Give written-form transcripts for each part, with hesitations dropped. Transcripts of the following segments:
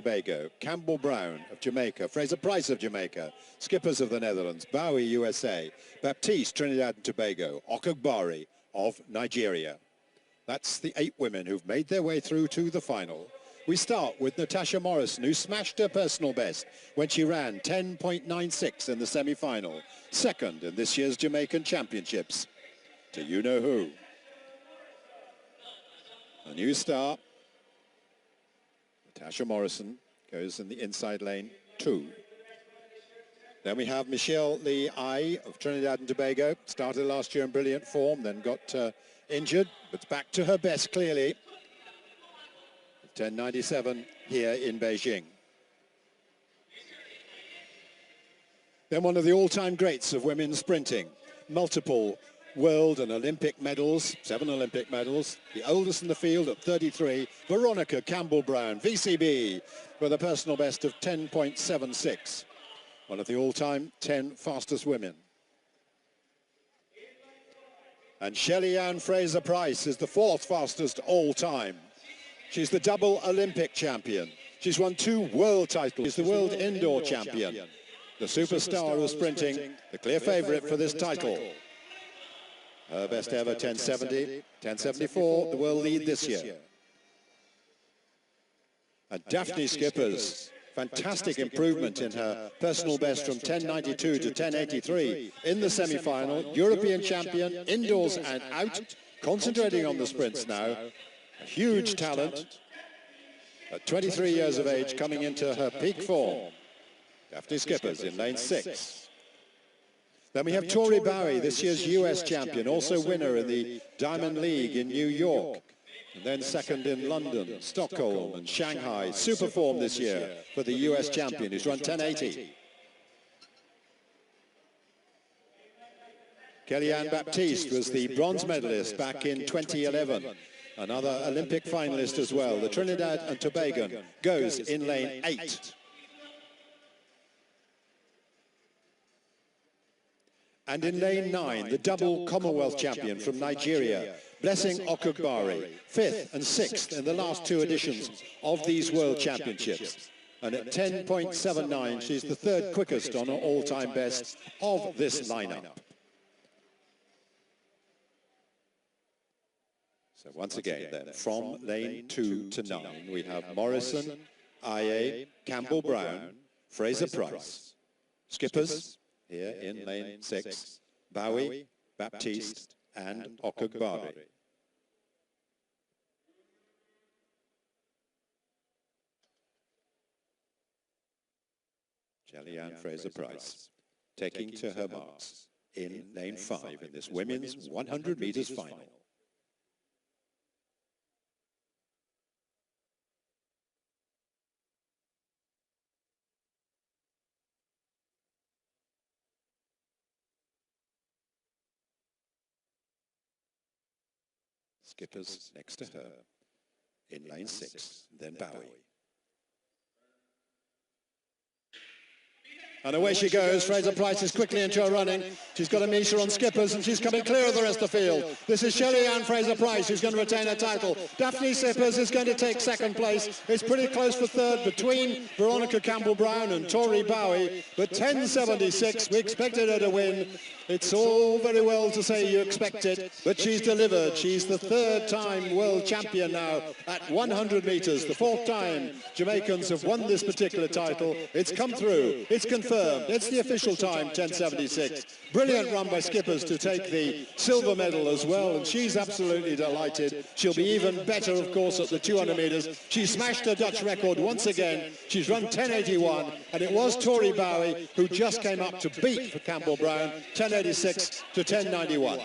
Tobago, Campbell-Brown of Jamaica, Fraser-Pryce of Jamaica, Schippers of the Netherlands, Bowie USA, Baptiste, Trinidad and Tobago, OKAGBARE of Nigeria. That's the 8 women who've made their way through to the final. We start with Natasha MORRISON, who smashed her personal best when she ran 10.96 in the semi-final, second in this year's Jamaican Championships. To you-know-who. A new star. Natasha MORRISON goes in the inside lane 2. Then we have Michelle-Lee AHYE of Trinidad and Tobago. Started last year in brilliant form, then got injured, but back to her best clearly. 10.97 here in Beijing. Then one of the all-time greats of women's sprinting, multiple world and Olympic medals, 7 Olympic medals, the oldest in the field at 33, Veronica CAMPBELL-BROWN, VCB, with a personal best of 10.76. One of the all-time 10 fastest women. And Shelly-Ann FRASER-PRYCE is the 4th fastest all-time. She's the double Olympic champion. She's won 2 world titles. She's the world indoor champion. The superstar of sprinting, the clear favorite for this title. Her best ever 10.70, 10.74, the world lead this year. And Dafne Schippers, fantastic improvement in her personal best from 10.92 to 10.83 in the semi-final. European champion, indoors and out, concentrating on the sprints now. A huge talent, at 23 years of age, coming into her peak form. Dafne Schippers in lane 6. Then we have Tori BOWIE, this year's US champion, also winner in the Diamond League in New York. And then second in London, Stockholm and Shanghai. Super form this year for the US champion, who's run 10.80. Kelly-Ann Baptiste was the bronze medalist back in 2011. Another Olympic finalist as well. The Trinidad and Tobago goes in lane 8. And in lane 9, the double Commonwealth champion from Nigeria, Blessing OKAGBARE, 5th and 6th in the last 2 editions of these World Championships. And at 10.79, she's the 3rd quickest on her all-time best of this lineup. So once again then, from lane 2 to 9, we have MORRISON, AHYE, CAMPBELL-BROWN, FRASER-PRYCE, Schippers here in lane 6, Bowie, Baptiste and OKAGBARE. Shelly-Ann FRASER-PRYCE taking to her marks in lane 5 in this women's 100 meters final. Schippers next to her in lane 6, then Bowie. And away she goes. FRASER-PRYCE is quickly into her running. She's got a meter on Schippers and she's coming clear of the rest of the field. This is Shelly-Ann FRASER-PRYCE who's going to retain her title. Dafne Schippers is going to take 2nd place. It's pretty close for 3rd between Veronica CAMPBELL-BROWN and Tori BOWIE. But 10.76, we expected her to win. It's all very well to say you expect it, but she's delivered. She's the 3rd time world champion now at 100 meters. The 4th time Jamaicans have won this particular title. It's come through. It's confirmed. It's the official time, 10.76. Brilliant run by Schippers to take the silver medal as well, and she's absolutely delighted. She'll be even better, of course, at the 200 meters. She smashed her Dutch record once again. She's run 10.81, and it was Tori BOWIE who just came up to beat for CAMPBELL-BROWN, 10.86 to 10.91.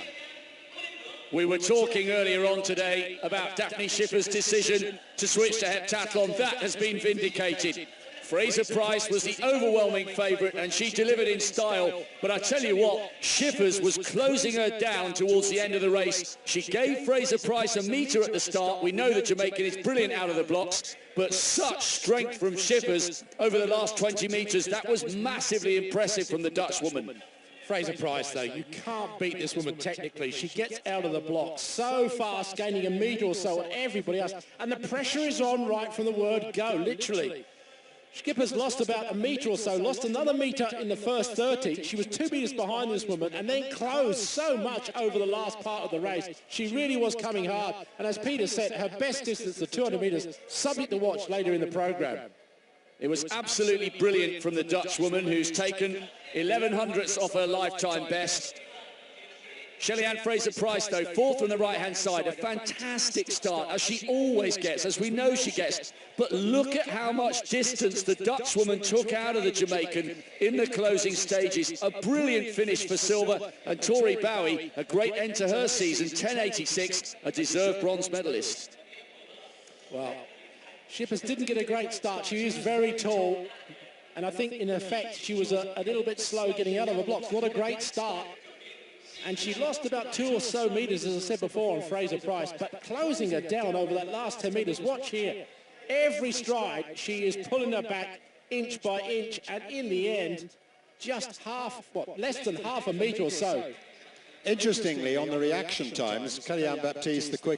We were talking earlier on today about Dafne Schippers' decision to switch to heptathlon. That has been vindicated. FRASER-PRYCE was the overwhelming favourite and she delivered in style. But I tell you what, Schippers was closing her down towards the end of the race. She gave FRASER-PRYCE a metre at the start. We know the Jamaican is brilliant out of the blocks, but such strength from Schippers over the last 20 metres. That was massively impressive from the Dutch woman. FRASER-PRYCE, though, you can't beat this woman technically. She gets out of the block so fast, gaining a metre or so on everybody else. And the pressure is on right from the word go, literally. Schippers lost about a metre or so, lost another metre in the first 30. She was 2 metres behind this woman and then closed so much over the last part of the race. She really was coming hard. And as Peter said, her best distance, the 200 metres, something to watch later in the programme. It was absolutely brilliant from the Dutch woman who's taken 11 hundredths off her lifetime best. Shelly-Ann FRASER-PRYCE, though, fourth on the right-hand side. A fantastic start, as she always gets, as we know she gets. But look at how much distance the Dutch woman took out of the Jamaican in the closing stages. A brilliant finish for silver. And Tori BOWIE, a great end to her season, 10.86, a deserved bronze medalist. Well, Schippers didn't get a great start. She is very tall. And I think, in effect, she was a little bit slow getting out of the blocks. Not a great start. And she lost about 2 or so metres, as I said before, on FRASER-PRYCE, but closing her down over that last 10 metres. Watch here. Every stride, she is pulling her back inch by inch, and in the end, just less than half a metre or so. Interestingly, on the reaction times, Kelly-Ann Baptiste, the quick